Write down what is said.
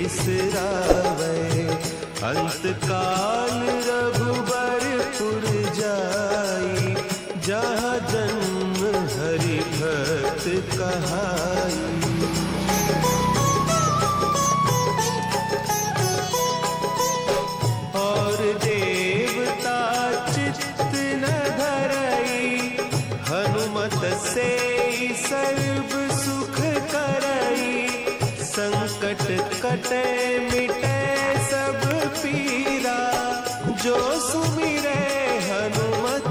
बिसरावे। अंत काल रघुबरपुर जाई, जहाँ जन्म हरि भक्त कहाई। और देवता चित्त न धरई, हनुमत से सर्व सुख करई। संकट कटे मिटे सब पीरा, जो सुमिरे हनुमत